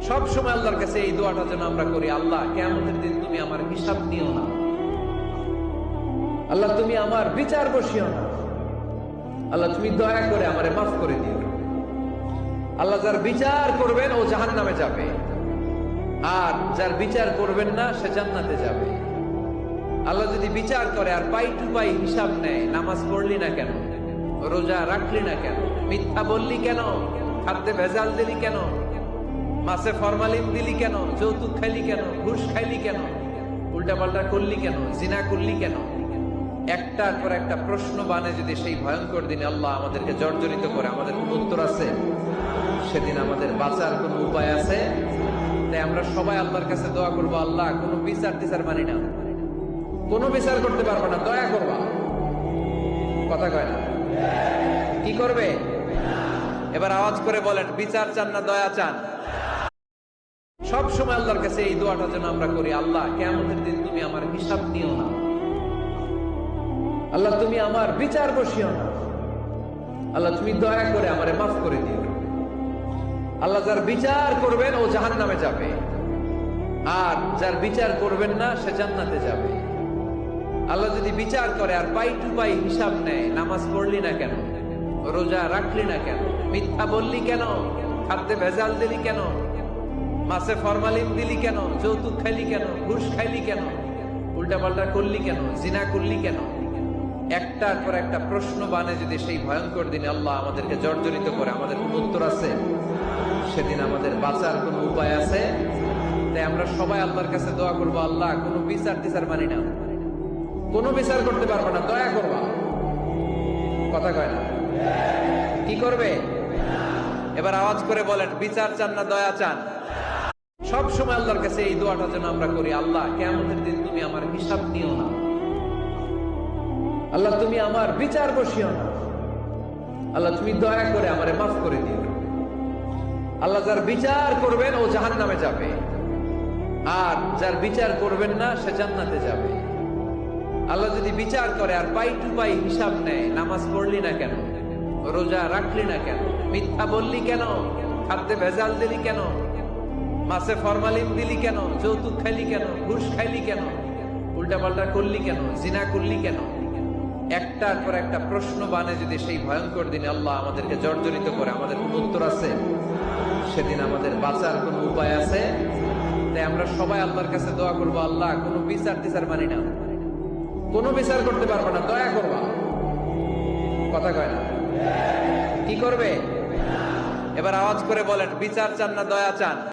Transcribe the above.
সব সময় আল্লাহর কাছে এই দোয়াটা যেন আমরা করি, আল্লাহ কিয়ামতের দিন তুমি আমার হিসাব নিও না, আল্লাহ তুমি আমার বিচার বসিও না, আল্লাহ তুমি দয়া করে আমারে মাফ করে দিও। আল্লাহ যার বিচার করবেন ও জাহান্নামে যাবে, আর যার বিচার করবেন না সে জান্নাতে যাবে। আল্লাহ যদি বিচার করে আর পাই টু পাই হিসাব নেয়, নামাজ পড়লি না কেন, রোজা রাখলি না কেন, মিথ্যা বললি কেন, খাদ্যে ভেজাল দিলি কেন, মাছে ফরমালিন দিলি কেন, যৌতুক খাইলি কেন, ঘুষ খাইলি কেন, উল্টাপাল্টা করলি কেন, জিনা করলি কেন, একটার পর একটা প্রশ্ন বানে যদি সেই ভয়ঙ্কর দিনে আল্লাহ আমাদেরকে জর্জরিত করে, আমাদের কোন উত্তর আছে? সেদিন আমাদের বাঁচার কোন উপায় আছে? তাই আমরা সবাই আল্লাহর কাছে দোয়া করবো, আল্লাহ কোনো বিচার টিচার মানি না, কোনো বিচার করতে পারবো না, দয়া করবা। কথা কয় না? কি করবে? এবার আওয়াজ করে বলেন, বিচার চান না দয়া চান? সব সময় আল্লাহর কাছে এই দোয়াটা যেন আমরা করি, আল্লাহ কিয়ামতের দিন তুমি আমার হিসাব নিও না, আল্লাহ তুমি আমার বিচার বসিও না, আল্লাহ তুমি দয়া করে আমারে মাফ করে দিও। আল্লাহ যার বিচার করবেন ও জাহান্নামে যাবে, আর যার বিচার করবেন না সে জান্নাতে যাবে। আল্লাহ যদি বিচার করে আর পাই টু পাই হিসাব নেয়, নামাজ পড়লি না কেন, রোজা রাখলি না কেন, মিথ্যা বললি কেন, খাদ্যে ভেজাল দিলি কেন, মাছে ফরমালিন দিলি কেন, যৌতুক খাইলি কেন, ঘুষ খাইলি কেন, উল্টাপাল্টা করলি কেন, জিনা করলি কেন, একটার পর একটা প্রশ্ন বানে যদি সেই ভয়ঙ্কর দিনে আল্লাহ আমাদেরকে জর্জরিত করে, আমাদের কোন উত্তর আছে? সেদিন আমাদের বাঁচার কোন উপায় আছে? তাই আমরা সবাই আল্লাহর কাছে দোয়া করবো, আল্লাহ কোনো বিচার টিচার মানি না, কোনো বিচার করতে পারবো না, দয়া করবা। কথা কয় না? কি করবে? এবার আওয়াজ করে বলেন, বিচার চান না দয়া চান? সব সময় আল্লাহর কাছে এই দোয়াটা যেন আমরা করি, আল্লাহ কিয়ামতের দিন তুমি আমার হিসাব নিও না, আল্লাহ তুমি আমার বিচার বসিও না, আল্লাহ তুমি দয়া করে আমারে মাফ করে দিও। আল্লাহ যার বিচার করবেন ও জাহান্নামে যাবে, আর যার বিচার করবেন না সে জান্নাতে যাবে। আল্লাহ যদি বিচার করে আর পাই টু পাই হিসাব নেয়, নামাজ পড়লি না কেন, রোজা রাখলি না কেন, মিথ্যা বললি কেন, খাদ্যে ভেজাল দিলি কেন, মাছে ফরমালিন দিলি কেন, যৌতুক খাইলি কেন, ঘুষ খাইলি কেন, উল্টাপাল্টা করলি কেন, জিনা করলি কেন, একটার পর একটা প্রশ্ন বানে যদি সেই ভয়ঙ্কর দিনে আল্লাহ আমাদেরকে জর্জরিত করে, আমাদের কোন উত্তর আছে? সেদিন আমাদের বাঁচার কোন উপায় আছে? তাই আমরা সবাই আল্লাহর কাছে দোয়া করবো, আল্লাহ কোনো বিচার টিচার মানি না, কোনো বিচার করতে পারবো না, দয়া করবা। কথা কয় না? কি করবে? এবার আওয়াজ করে বলেন, বিচার চান না দয়া চান?